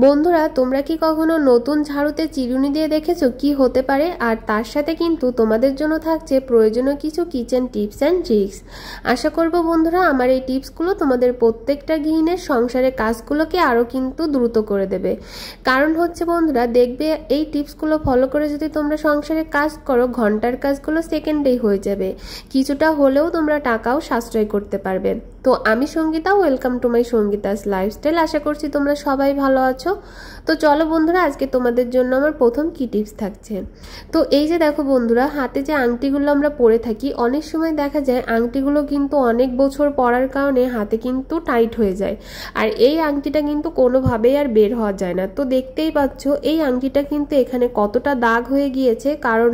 বন্ধুরা, তোমরা কি কখনো নতুন ঝাড়ুতে চিরুনি দিয়ে দেখেছো কি হতে পারে? আর তার সাথে কিন্তু তোমাদের জন্য থাকছে প্রয়োজনীয় কিছু কিচেন টিপস অ্যান্ড ট্রিক্স। আশা করব বন্ধুরা আমার এই টিপসগুলো তোমাদের প্রত্যেকটা গৃহিণীর সংসারের কাজগুলোকে আরও কিন্তু দ্রুত করে দেবে। কারণ হচ্ছে বন্ধুরা, দেখবে এই টিপসগুলো ফলো করে যদি তোমরা সংসারে কাজ করো, ঘন্টার কাজগুলো সেকেন্ডেই হয়ে যাবে। কিছুটা হলেও তোমরা টাকাও সাশ্রয় করতে পারবে। তো আমি Sangita, welcome to my Sangita's lifestyle. আশা করছি তোমরা সবাই ভালো আছো। তো চলো বন্ধুরা, আজকে তোমাদের জন্য আমার প্রথম কি টিপস থাকছে। তো এই যে দেখো বন্ধুরা, হাতে যে আংটিগুলো আমরা পরে থাকি, অনেক সময় দেখা যায় আংটিগুলো কিন্তু অনেক বছর পরার কারণে হাতে কিন্তু টাইট হয়ে যায়। আর এই আংটিটা কিন্তু কোনোভাবেই আর বের হওয়া যায় না। তো দেখতেই পাচ্ছ এই আংটিটা কিন্তু এখানে কতটা দাগ হয়ে গিয়েছে, কারণ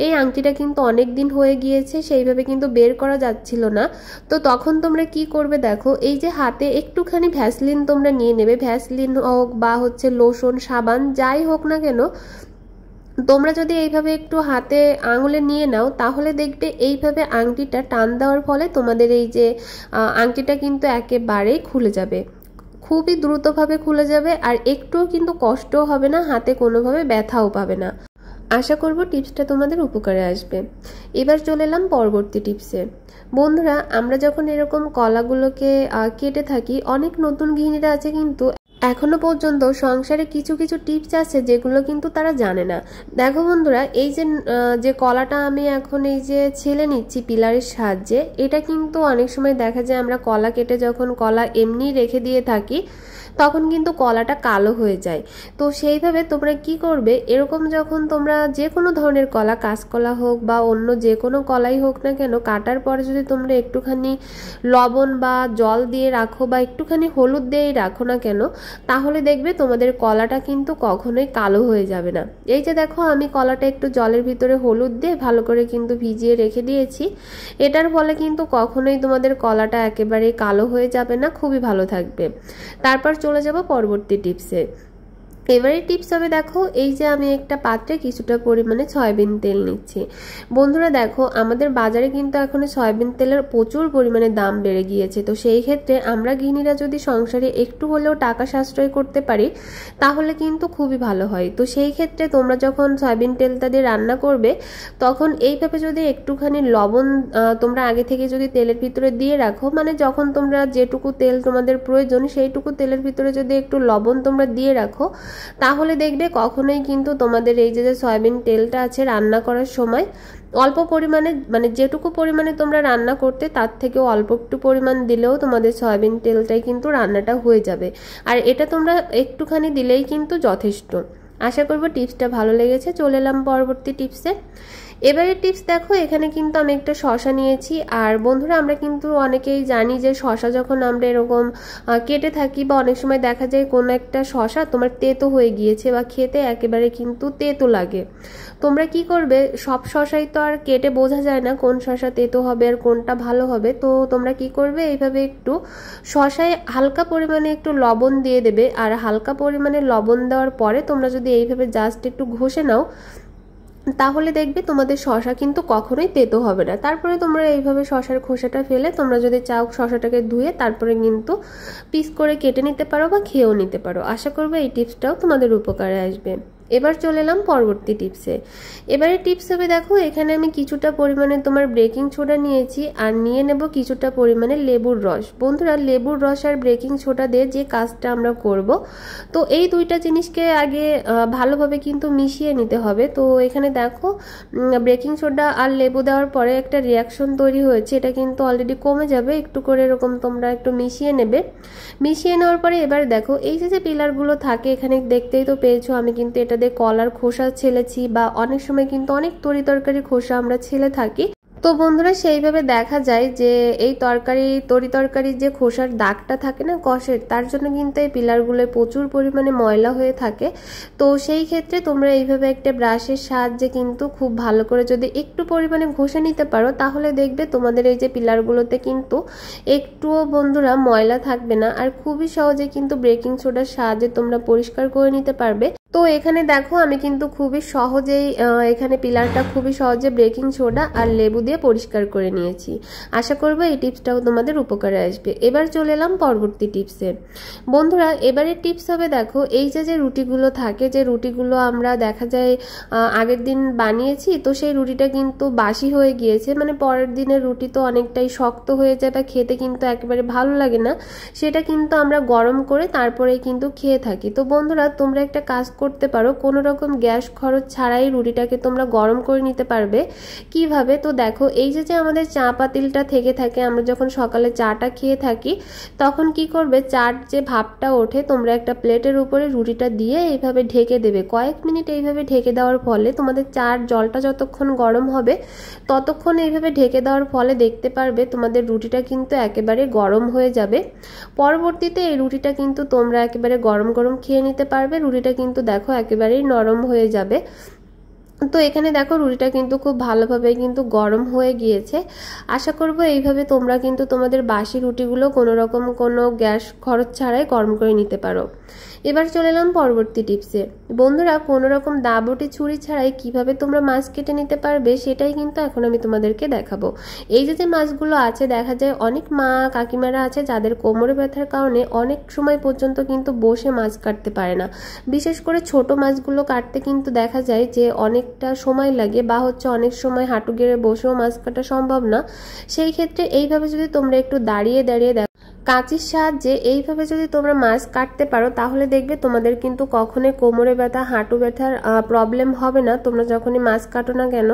এই আংটিটা কিন্তু অনেক দিন হয়ে গিয়েছে, সেইভাবে কিন্তু বের করা যাচ্ছিল না। তো তখন তোমরা কি করবে দেখো, এই যে হাতে একটুখানি ভ্যাসলিন তোমরা নিয়ে নেবে। ভ্যাসলিন হোক বা হচ্ছে লোশন, সাবান, যাই হোক না কেন, তোমরা যদি এইভাবে একটু হাতে আঙুলে নিয়ে নাও, তাহলে দেখবে এইভাবে আংটিটা টান দেওয়ার ফলে তোমাদের এই যে আংটিটা কিন্তু একেবারেই খুলে যাবে। খুবই দ্রুতভাবে খুলে যাবে, আর একটুও কিন্তু কষ্টও হবে না, হাতে কোনোভাবে ব্যথাও পাবে না। আশা করব টিপসটা তোমাদের উপকারে আসবে। এবার চলে এলাম পরবর্তী টিপসে। বন্ধুরা, আমরা যখন এরকম কলাগুলোকে কেটে থাকি, অনেক নতুন গৃহিণীরা আছে কিন্তু এখনো পর্যন্ত সংসারে কিছু কিছু টিপস আছে যেগুলো কিন্তু তারা জানে না। দেখো বন্ধুরা, এই যে কলাটা আমি এখন এই যে ছেলে নিচ্ছি পিলারের সাহায্যে, এটা কিন্তু অনেক সময় দেখা যায় আমরা কলা কেটে যখন কলা এমনি রেখে দিয়ে থাকি, তখন কিন্তু কলাটা কালো হয়ে যায়। তো সেইভাবে তোমরা কি করবে, এরকম যখন তোমরা যে কোনো ধরনের কলা, কাঁচকলা হোক বা অন্য যে কোনো কলাই হোক না কেন, কাটার পরে যদি তোমরা একটুখানি লবণ বা জল দিয়ে রাখো বা একটুখানি হলুদ দিয়েই রাখো না কেন, তাহলে দেখবে তোমাদের কলাটা কিন্তু কখনোই কালো হয়ে যাবে না। এই যে দেখো, আমি কলাটা একটু জলের ভিতরে হলুদ দিয়ে ভালো করে কিন্তু ভিজিয়ে রেখে দিয়েছি। এটার ফলে কিন্তু কখনোই তোমাদের কলাটা একেবারে কালো হয়ে যাবে না, খুবই ভালো থাকবে। তারপর চলে যাব পরবর্তী টিপসে। এবারে টিপস হবে, দেখো এই যে আমি একটা পাত্রে কিছুটা পরিমাণে সয়াবিন তেল নিচ্ছি। বন্ধুরা দেখো, আমাদের বাজারে কিন্তু এখন সয়াবিন তেলের প্রচুর পরিমাণে দাম বেড়ে গিয়েছে। তো সেই ক্ষেত্রে আমরা গৃহিণীরা যদি সংসারে একটু হলেও টাকা সাশ্রয় করতে পারি, তাহলে কিন্তু খুবই ভালো হয়। তো সেই ক্ষেত্রে তোমরা যখন সয়াবিন তেলটা দিয়ে রান্না করবে, তখন এইভাবে যদি একটুখানি লবণ তোমরা আগে থেকে যদি তেলের ভিতরে দিয়ে রাখো, মানে যখন তোমরা যেটুকু তেল তোমাদের প্রয়োজন সেইটুকু তেলের ভিতরে যদি একটু লবণ তোমরা দিয়ে রাখো, তাহলে দেখবে কখনোই কিন্তু তোমাদের এই যে সয়াবিন তেলটা আছে রান্না করার সময় অল্প পরিমাণে, মানে যেটুকু পরিমাণে তোমরা রান্না করতে তার থেকেও অল্প একটু পরিমাণ দিলেও তোমাদের সয়াবিন তেলটাই কিন্তু রান্নাটা হয়ে যাবে। আর এটা তোমরা একটুখানি দিলেই কিন্তু যথেষ্ট। আশা করব টিপসটা ভালো লেগেছে। চলে এলাম পরবর্তী টিপসে। এবারে টিপস দেখো, এখানে কিন্তু আমি একটা শসা নিয়েছি। আর বন্ধুরা, আমরা কিন্তু অনেকেই জানি যে শসা যখন আমরা এরকম কেটে থাকি, বা অনেক সময় দেখা যায় কোনো একটা শসা তোমার তেতো হয়ে গিয়েছে বা খেতে একেবারে কিন্তু তেতো লাগে। তোমরা কি করবে, সব শসাই তো আর কেটে বোঝা যায় না কোন শসা তেতো হবে আর কোনটা ভালো হবে। তো তোমরা কি করবে, এইভাবে একটু শসায় হালকা পরিমাণে একটু লবণ দিয়ে দেবে। আর হালকা পরিমাণে লবণ দেওয়ার পরে তোমরা যদি এইভাবে জাস্ট একটু ঘষে নাও, তাহলে দেখবে তোমাদের শসা কিন্তু কখনোই তেতো হবে না। তারপরে তোমরা এইভাবে শসার খোসাটা ফেলে তোমরা যদি চাও শসাটাকে ধুয়ে তারপরে কিন্তু পিস করে কেটে নিতে পারো বা খেয়েও নিতে পারো। আশা করবো এই টিপসটাও তোমাদের উপকারে আসবে। এবার চলে এলাম পরবর্তী টিপসে। এবারে টিপস হবে, দেখো এখানে আমি কিছুটা পরিমাণে তোমার বেকিং সোডা নিয়েছি, আর নিয়ে নেব কিছুটা পরিমাণে লেবুর রস। বন্ধুরা, লেবুর রস আর বেকিং সোডা দিয়ে যে কাজটা আমরা করব, তো এই দুইটা জিনিসকে আগে ভালোভাবে কিন্তু মিশিয়ে নিতে হবে। তো এখানে দেখো, বেকিং সোডা আর লেবু দেওয়ার পরে একটা রিয়াকশন তৈরি হয়েছে, এটা কিন্তু অলরেডি কমে যাবে। একটু করে এরকম তোমরা একটু মিশিয়ে নেবে। মিশিয়ে নেওয়ার পরে এবার দেখো, এই যে পিলারগুলো থাকে এখানে দেখতেই তো পেয়েছো, আমি কিন্তু এটা দিয়ে কলার খোসা ছেলেছি, বা অনেক সময় কিন্তু অনেক তরি তরকারি খোসা আমরা ছেলে থাকি। তো বন্ধুরা, সেইভাবে দেখা যায় যে এই তরি তরকারির যে খোসার দাগটা থাকে না কষের, তার জন্য কিন্তু এই পিলারগুলোয় প্রচুর পরিমাণে ময়লা হয়ে থাকে। তো সেই ক্ষেত্রে তোমরা এইভাবে একটা ব্রাশের সাহায্যে কিন্তু খুব ভালো করে যদি একটু পরিমাণে ঘষে নিতে পারো, তাহলে দেখবে তোমাদের এই যে পিলারগুলোতে কিন্তু একটুও বন্ধুরা ময়লা থাকবে না। আর খুবই সহজে কিন্তু বেকিং সোডার সাহায্যে তোমরা পরিষ্কার করে নিতে পারবে। তো এখানে দেখো আমি কিন্তু খুবই সহজেই এখানে পিলারটা খুবই সহজে বেকিং সোডা আর লেবু দিয়ে পরিষ্কার করে নিয়েছি। আশা করব এই টিপসটাও তোমাদের উপকারে আসবে। এবার চলে এলাম পরবর্তী টিপসে। বন্ধুরা এবারের টিপস হবে, দেখো এই যে রুটিগুলো থাকে, যে রুটিগুলো আমরা দেখা যায় আগের দিন বানিয়েছি, তো সেই রুটিটা কিন্তু বাসি হয়ে গিয়েছে, মানে পরের দিনের রুটি তো অনেকটাই শক্ত হয়ে যায় বা খেতে কিন্তু একেবারে ভালো লাগে না, সেটা কিন্তু আমরা গরম করে তারপরে কিন্তু খেয়ে থাকি। তো বন্ধুরা তোমরা একটা কাজ করতে পারো, কোনো রকম গ্যাস খরচ ছাড়াই রুটিটাকে তোমরা গরম করে নিতে পারবে। কিভাবে? তো দেখো এই যে আমাদের চা পাতিলটা থেকে থাকে, আমরা যখন সকালে চাটা খেয়ে থাকি তখন কি করবে, চার যে ভাপটা ওঠে তোমরা একটা প্লেটের উপরে রুটিটা দিয়ে এইভাবে ঢেকে দেবে। কয়েক মিনিট এইভাবে ঢেকে দেওয়ার ফলে তোমাদের চার জলটা যতক্ষণ গরম হবে ততক্ষণ এইভাবে ঢেকে দেওয়ার ফলে দেখতে পারবে তোমাদের রুটিটা কিন্তু একেবারে গরম হয়ে যাবে। পরবর্তীতে এই রুটিটা কিন্তু তোমরা একেবারে গরম গরম খেয়ে নিতে পারবে। রুটিটা কিন্তু দেখো একেবারেই নরম হয়ে যাবে। তো এখানে দেখো রুটিটা কিন্তু খুব ভালোভাবে কিন্তু গরম হয়ে গিয়েছে। আশা করব এইভাবে তোমরা কিন্তু তোমাদের বাসি রুটিগুলো কোনো রকম কোনো গ্যাস খরচ ছাড়াই গরম করে নিতে পারো। এবার চলে এলাম পরবর্তী টিপসে। বন্ধুরা কোনো রকম দাবটি ছুরি ছাড়াই কিভাবে তোমরা মাছ কেটে নিতে পারবে সেটাই কিন্তু এখন আমি তোমাদেরকে দেখাবো। এই যে মাছগুলো আছে, দেখা যায় অনেক মা কাকিমারা আছে যাদের কোমরে ব্যথার কারণে অনেক সময় পর্যন্ত কিন্তু বসে মাছ কাটতে পারে না। বিশেষ করে ছোট মাছগুলো কাটতে কিন্তু দেখা যায় যে অনেকটা সময় লাগে, বা অনেক সময় হাঁটু গেড়ে বসেও মাছ কাটা সম্ভব না। সেই ক্ষেত্রে এইভাবে যদি তোমরা একটু দাঁড়িয়ে দাঁড়িয়ে কাঁচির সাহায্যে এইভাবে যদি তোমরা মাছ কাটতে পারো তাহলে দেখবে তোমাদের কিন্তু কখনোই কোমরে ব্যথা হাঁটু ব্যথার প্রবলেম হবে না, তোমরা যখনই মাছ কাটো না কেন।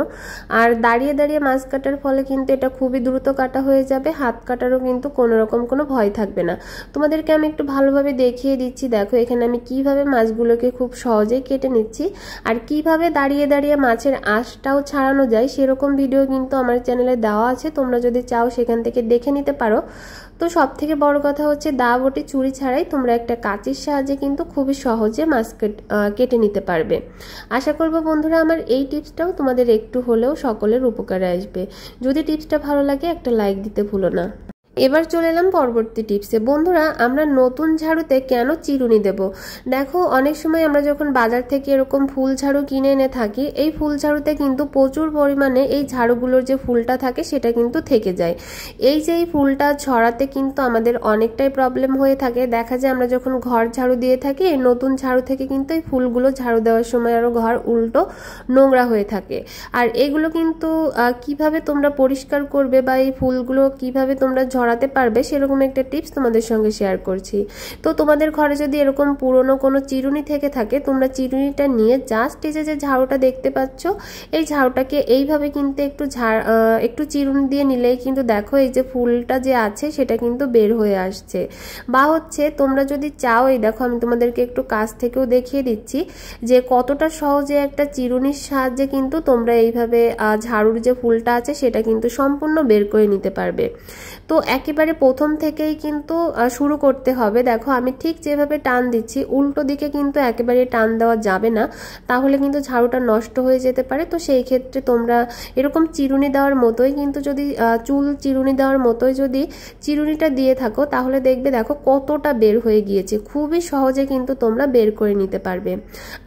আর দাঁড়িয়ে দাঁড়িয়ে মাছ কাটার ফলে কিন্তু এটা খুবই দ্রুত কাটা হয়ে যাবে, হাত কাটারও কিন্তু কোনো রকম কোনো ভয় থাকবে না। তোমাদেরকে আমি একটু ভালোভাবে দেখিয়ে দিচ্ছি। দেখো এখানে আমি কিভাবে মাছগুলোকে খুব সহজেই কেটে নিচ্ছি, আর কিভাবে দাঁড়িয়ে দাঁড়িয়ে মাছের আঁশটাও ছাড়ানো যায় সেরকম ভিডিও কিন্তু আমার চ্যানেলে দেওয়া আছে, তোমরা যদি চাও সেখান থেকে দেখে নিতে পারো। তো সব থেকে বড় কথা হচ্ছে দা বটি ছুরি ছাড়াই তোমরা একটা কাঁচির সাহায্যে কিন্তু খুবই সহজে মাছ কেটে নিতে পারবে। আশা করব বন্ধুরা আমার এই টিপসটাও তোমাদের একটু হলেও সকলের উপকারে আসবে। যদি টিপসটা ভালো লাগে একটা লাইক দিতে ভুলো না। এবার চলে এলাম পরবর্তী টিপসে। বন্ধুরা আমরা নতুন ঝাড়ুতে কেন চিরুনি দেব? দেখো অনেক সময় আমরা যখন বাজার থেকে এরকম ফুল ঝাড়ু কিনে এনে থাকি, এই ফুল ঝাড়ুতে কিন্তু প্রচুর পরিমাণে এই ঝাড়ুগুলোর যে ফুলটা থাকে সেটা কিন্তু থেকে যায়। এই যে এই ফুলটা ছড়াতে কিন্তু আমাদের অনেকটাই প্রবলেম হয়ে থাকে। দেখা যায় আমরা যখন ঘর ঝাড়ু দিয়ে থাকি, এই নতুন ঝাড়ু থেকে কিন্তু এই ফুলগুলো ঝাড়ু দেওয়ার সময় আরও ঘর উল্টো নোংরা হয়ে থাকে। আর এগুলো কিন্তু কিভাবে তোমরা পরিষ্কার করবে বা এই ফুলগুলো কিভাবে তোমরা ঝরাতে পারবে সেরকম একটা টিপস তোমাদের সঙ্গে শেয়ার করছি। তো তোমাদের ঘরে যদি এরকম পুরনো কোনো চিরুনি থেকে থাকে, তোমরা চিরুনিটা নিয়ে জাস্ট এই যে ঝাড়ুটা দেখতে পাচ্ছ এই ঝাড়ুটাকে এইভাবে কিন্তু একটু চিরুনি দিয়ে নিলেই কিন্তু দেখো এই যে ফুলটা যে আছে সেটা কিন্তু বের হয়ে আসছে। বা তোমরা যদি চাও, এই দেখো আমি তোমাদেরকে একটু কাছ থেকেও দেখিয়ে দিচ্ছি যে কতটা সহজে একটা চিরুনির সাহায্যে কিন্তু তোমরা এইভাবে ঝাড়ুর যে ফুলটা আছে সেটা কিন্তু সম্পূর্ণ বের করে নিতে পারবে। তো একেবারে প্রথম থেকেই কিন্তু শুরু করতে হবে। দেখো আমি ঠিক যেভাবে টান দিচ্ছি উল্টো দিকে কিন্তু একেবারে টান দেওয়া যাবে না, তাহলে কিন্তু ঝাড়ুটা নষ্ট হয়ে যেতে পারে। তো সেই ক্ষেত্রে তোমরা এরকম চিরুনি দেওয়ার মতোই কিন্তু যদি চুল চিরুনি দেওয়ার মতোই যদি চিরুনিটা দিয়ে থাকো তাহলে দেখবে দেখো কতটা বের হয়ে গিয়েছে। খুবই সহজে কিন্তু তোমরা বের করে নিতে পারবে।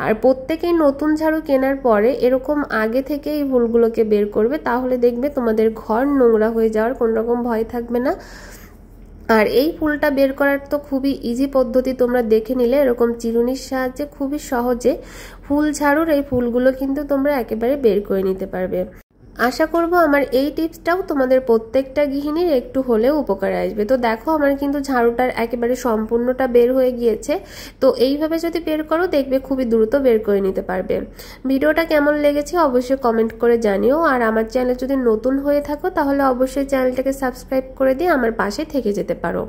আর প্রত্যেকেই নতুন ঝাড়ু কেনার পরে এরকম আগে থেকে এই ফুলগুলোকে বের করবে, তাহলে দেখবে তোমাদের ঘর নোংরা হয়ে যাওয়ার কোনো রকম ভয় থাকবে না। আর এই ফুলটা বের করার তো খুবই ইজি পদ্ধতি, তোমরা দেখে নিলে এরকম চিরুনির সাহায্যে খুবই সহজে ফুল ঝাড়ুর এই ফুলগুলো কিন্তু তোমরা একেবারে বের করে নিতে পারবে। আশা করব আমার এই টিপসটাও তোমাদের প্রত্যেকটা গৃহিণীর একটু হলেও উপকারে আসবে। তো দেখো আমার কিন্তু ঝাড়ুটার একেবারে সম্পূর্ণটা বের হয়ে গিয়েছে। তো এইভাবে যদি বের করো দেখবে খুবই দ্রুত বের করে নিতে পারবে। ভিডিওটা কেমন লেগেছে অবশ্যই কমেন্ট করে জানিও। আর আমার চ্যানেল যদি নতুন হয়ে থাকো তাহলে অবশ্যই চ্যানেলটাকে সাবস্ক্রাইব করে দিয়ে আমার পাশে থেকে যেতে পারো।